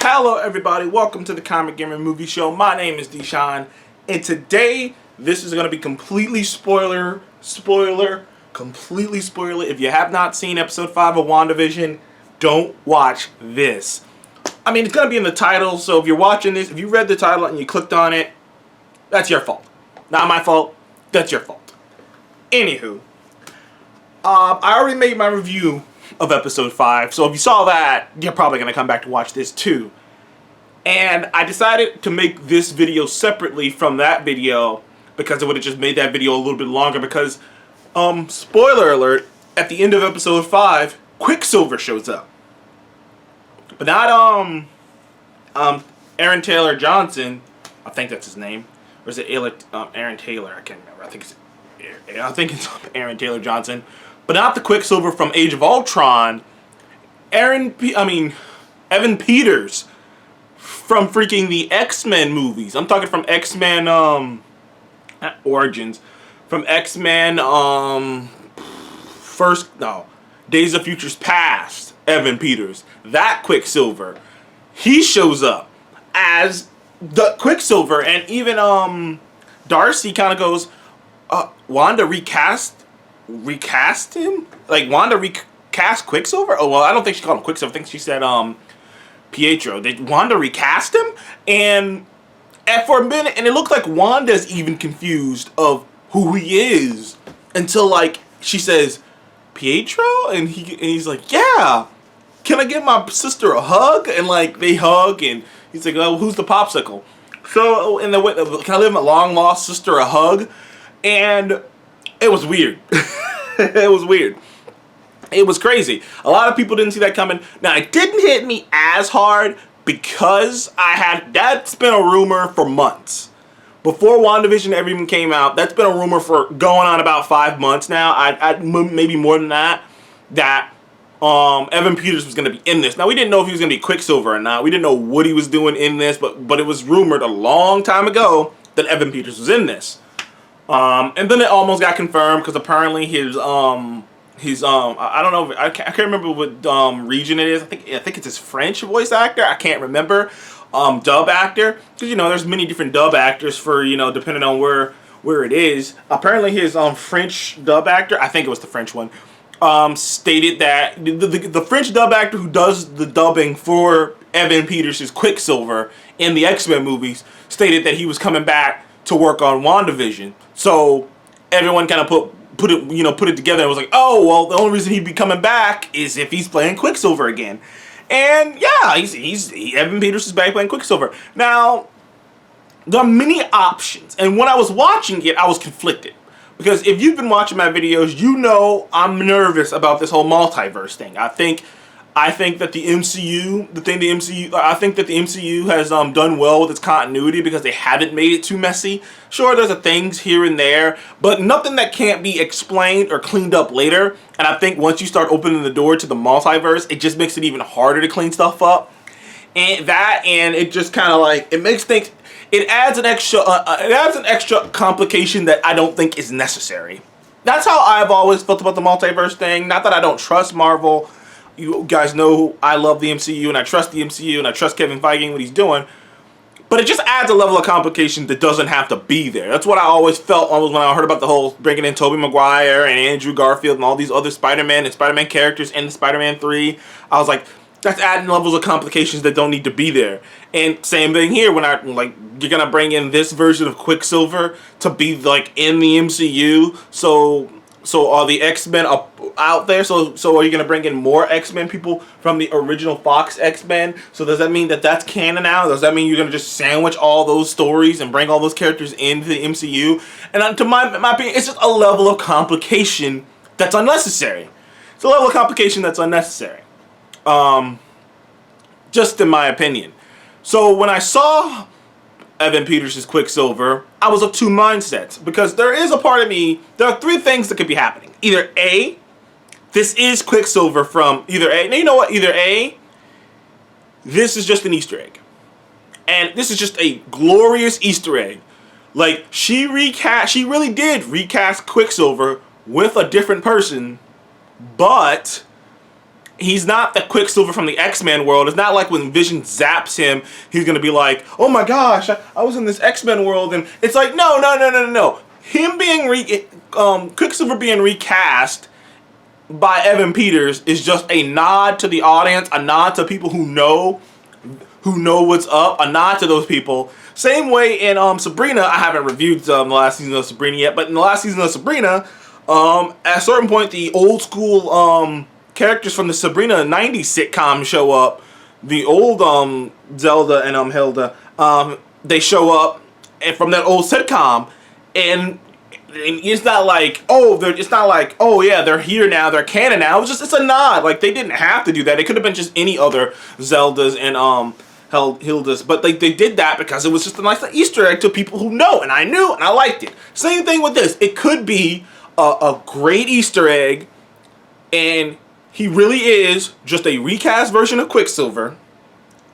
Hello everybody, welcome to the Comic Gamer Movie Show. My name is Deshaun, and today this is going to be completely spoiler. If you have not seen episode 5 of WandaVision, don't watch this. I mean, it's going to be in the title, so if you're watching this, if you read the title and you clicked on it, that's your fault. Not my fault, that's your fault. Anywho, I already made my review of episode 5, so if you saw that, you're probably going to come back to watch this too. And I decided to make this video separately from that video because it would have just made that video a little bit longer because, spoiler alert, at the end of episode 5, QuickSilver shows up. But not, Aaron Taylor Johnson, I think that's his name, or is it Aaron Taylor, I can't remember, I think it's Aaron Taylor Johnson. But not the QuickSilver from Age of Ultron. Evan Peters from freaking the X-Men movies. I'm talking from X-Men, not Origins. From X-Men, Days of Futures Past, Evan Peters. That QuickSilver. He shows up as the QuickSilver. And even, Darcy kind of goes, Wanda recast him? Like, Wanda recast QuickSilver? Oh, well, I don't think she called him QuickSilver. I think she said, Pietro. Did Wanda recast him? And for a minute, and it looked like Wanda's even confused of who he is until, like, she says, Pietro? And he's like, yeah. Can I give my sister a hug? And, like, they hug, and he's like, oh, who's the popsicle? So, can I give my long-lost sister a hug? And it was weird. It was weird. It was crazy. A lot of people didn't see that coming. Now, it didn't hit me as hard because that's been a rumor for months. Before WandaVision ever even came out, that's been a rumor for going on about 5 months now. Maybe more than that. That Evan Peters was going to be in this. Now, we didn't know if he was going to be QuickSilver or not. We didn't know what he was doing in this, but it was rumored a long time ago that Evan Peters was in this. And then it almost got confirmed because apparently his I don't know, I can't remember what region it is. I think it's his French voice actor. I can't remember. Dub actor, because there's many different dub actors for depending on where it is. Apparently his French dub actor, I think it was the French one, stated that the French dub actor who does the dubbing for Evan Peters' QuickSilver in the X-Men movies stated that he was coming back to work on WandaVision. So everyone kind of put it together and was like, oh, well, the only reason he'd be coming back is if he's playing QuickSilver again. And yeah, Evan Peters is back playing QuickSilver. Now, there are many options, and when I was watching it, I was conflicted. Because if you've been watching my videos, you know I'm nervous about this whole multiverse thing. I think that the MCU, I think that the MCU has done well with its continuity because they haven't made it too messy. Sure, there's things here and there, but nothing that can't be explained or cleaned up later. And I think once you start opening the door to the multiverse, it just makes it even harder to clean stuff up. And it just kind of like, it makes things, it adds an extra complication that I don't think is necessary. That's how I've always felt about the multiverse thing. Not that I don't trust Marvel. You guys know I love the MCU and I trust the MCU and I trust Kevin Feige and what he's doing. But it just adds a level of complication that doesn't have to be there. That's what I always felt when I heard about the whole bringing in Tobey Maguire and Andrew Garfield and all these other Spider-Man and Spider-Man characters in Spider-Man 3. I was like, that's adding levels of complications that don't need to be there. And same thing here when you're going to bring in this version of QuickSilver to be like in the MCU. So are the X-Men out there? So are you going to bring in more X-Men people from the original Fox X-Men? So does that mean that that's canon now? Does that mean you're going to just sandwich all those stories and bring all those characters into the MCU? And to my opinion, it's just a level of complication that's unnecessary. It's a level of complication that's unnecessary. Just in my opinion. So when I saw Evan Peters' QuickSilver, I was of two mindsets. Because there is a part of me, there are three things that could be happening. Either A, this is QuickSilver from either A. Now you know what? Either A, this is just an Easter egg. And this is just a glorious Easter egg. Like, she really did recast QuickSilver with a different person, but he's not the Quicksilver from the X-Men world. It's not like when Vision zaps him, he's gonna be like, oh my gosh, I was in this X-Men world, and it's like, no. Him being Quicksilver being recast by Evan Peters is just a nod to the audience, a nod to people who know what's up, a nod to those people. Same way in Sabrina. I haven't reviewed the last season of Sabrina yet, but in the last season of Sabrina, at a certain point, the old school characters from the Sabrina 90s sitcom show up. The old Zelda and Hilda, they show up and from that old sitcom, and it's not like, oh yeah, they're here now, they're canon now. It's a nod. Like, they didn't have to do that. It could have been just any other Zeldas and Hildas, but they did that because it was just a nice Easter egg to people who know, and I knew, and I liked it. Same thing with this. It could be a great Easter egg, and he really is just a recast version of Quicksilver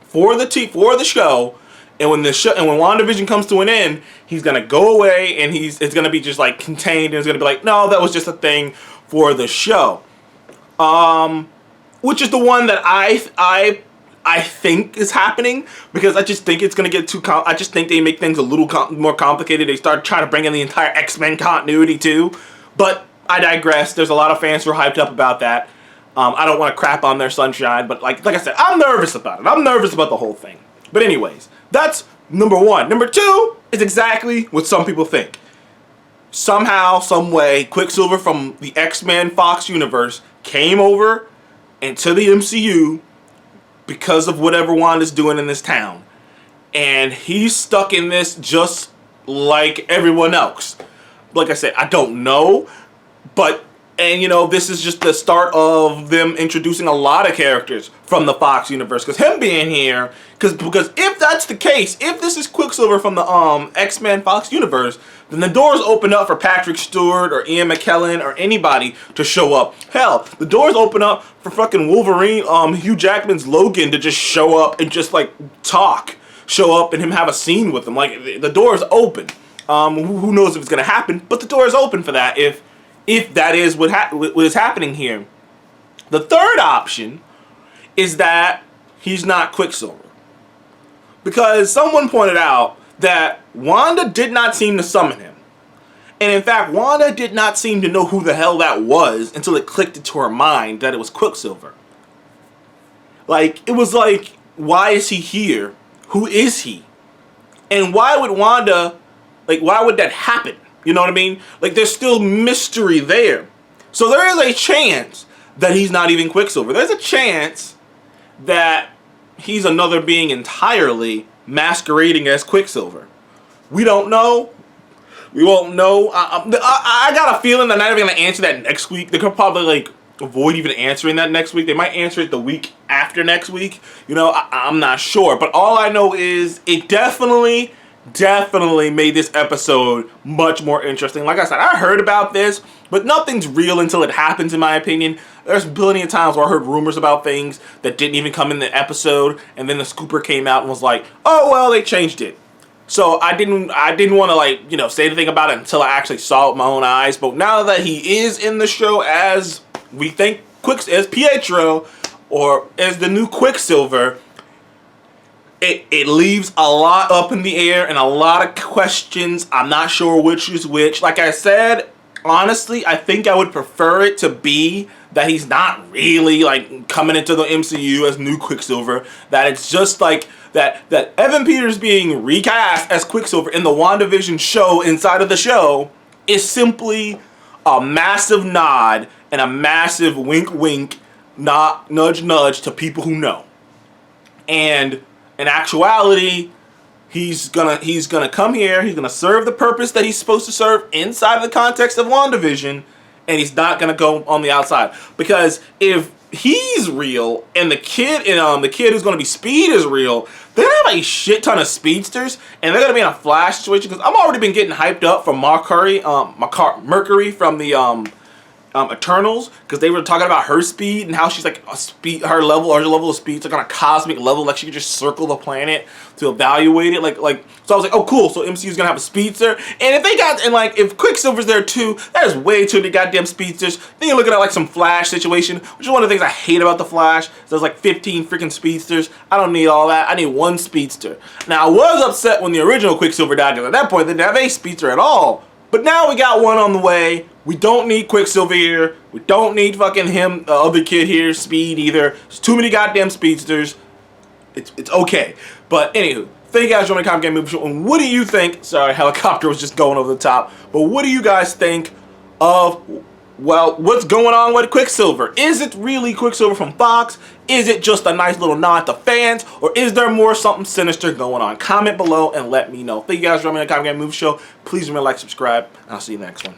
for the show. And when WandaVision comes to an end, he's gonna go away, and it's gonna be just like contained, and it's gonna be like, no, that was just a thing for the show. Which is the one that I think is happening, because I just think it's gonna get I just think they make things a little more complicated. They start trying to bring in the entire X-Men continuity too. But I digress. There's a lot of fans who are hyped up about that. I don't want to crap on their sunshine, but like I said, I'm nervous about it. I'm nervous about the whole thing. But anyways, that's number one. Number two is exactly what some people think. Somehow, some way, Quicksilver from the X-Men Fox universe came over into the MCU because of whatever Wanda's doing in this town. And he's stuck in this just like everyone else. Like I said, I don't know, but this is just the start of them introducing a lot of characters from the Fox universe. Because him being here, because if that's the case, if this is Quicksilver from the X-Men Fox universe, then the doors open up for Patrick Stewart or Ian McKellen or anybody to show up. Hell, the doors open up for fucking Wolverine, Hugh Jackman's Logan, to just show up and just like show up and him have a scene with them. Like, the door is open. Who knows if it's gonna happen? But the door is open for that if that is what is happening here. The third option is that he's not Quicksilver. Because someone pointed out that Wanda did not seem to summon him. And in fact, Wanda did not seem to know who the hell that was until it clicked into her mind that it was Quicksilver. Like, it was like, why is he here? Who is he? And why would that happen? You know what I mean? Like, there's still mystery there. So there is a chance that he's not even Quicksilver. There's a chance that he's another being entirely masquerading as Quicksilver. We don't know. We won't know. I got a feeling they're not even going to answer that next week. They could probably, avoid even answering that next week. They might answer it the week after next week. I'm not sure. But all I know is it definitely made this episode much more interesting. Like I said, I heard about this, but nothing's real until it happens, in my opinion. There's plenty of times where I heard rumors about things that didn't even come in the episode, and then the scooper came out and was like, oh, well, they changed it. So I didn't want to say anything about it until I actually saw it with my own eyes. But now that he is in the show as we think as Pietro, or as the new Quicksilver, It leaves a lot up in the air and a lot of questions. I'm not sure which is which. Like I said, honestly, I think I would prefer it to be that he's not really coming into the MCU as new Quicksilver. That it's just like that Evan Peters being recast as Quicksilver in the WandaVision show inside of the show is simply a massive nod and a massive wink wink, nudge nudge to people who know. And in actuality, he's gonna come here, he's gonna serve the purpose that he's supposed to serve inside of the context of WandaVision, and he's not gonna go on the outside. Because if he's real and the kid who's gonna be Speed is real, they're gonna have a shit ton of speedsters, and they're gonna be in a Flash situation. Because I've already been getting hyped up for Mercury from the Eternals, because they were talking about her speed and how she's like a speed, her level of speed's like on a cosmic level, like she could just circle the planet to evaluate it, like so I was like, oh cool, so MCU's gonna have a speedster, and if they got, and like if Quicksilver's there too, that is way too many goddamn speedsters. Then you're looking at like some Flash situation, which is one of the things I hate about the Flash. There's like 15 freaking speedsters. I don't need all that. I need one speedster. Now I was upset when the original Quicksilver died, because at that point they didn't have a speedster at all. But now we got one on the way. We don't need Quicksilver here. We don't need fucking him, the other kid here, Speed either. There's too many goddamn speedsters. It's okay. But anywho, thank you guys for joining the Comic Game Movie Show. And what do you think? Sorry, helicopter was just going over the top. But what do you guys think of, well, what's going on with Quicksilver? Is it really Quicksilver from Fox? Is it just a nice little nod to fans? Or is there more something sinister going on? Comment below and let me know. Thank you guys for joining the Comic Game Movie Show. Please remember to like, subscribe, and I'll see you in the next one.